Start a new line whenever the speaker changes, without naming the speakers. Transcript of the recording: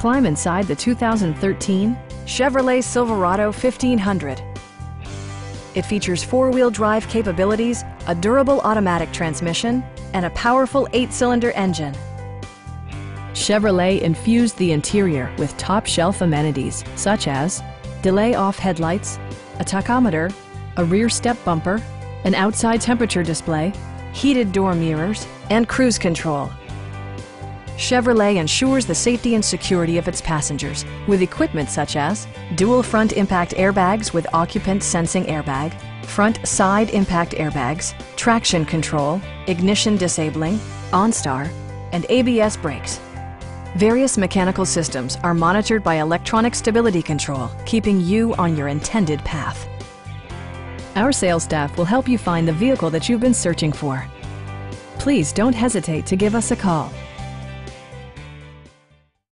Climb inside the 2013 Chevrolet Silverado 1500. It features four-wheel drive capabilities, a durable automatic transmission, and a powerful 8-cylinder engine. Chevrolet infused the interior with top-shelf amenities such as delay-off headlights, a tachometer, a rear step bumper, an outside temperature display, heated door mirrors, and cruise control. Chevrolet ensures the safety and security of its passengers with equipment such as dual front impact airbags with occupant sensing airbag, front side impact airbags, traction control, ignition disabling, OnStar, and ABS brakes. Various mechanical systems are monitored by electronic stability control, keeping you on your intended path. Our sales staff will help you find the vehicle that you've been searching for. Please don't hesitate to give us a call.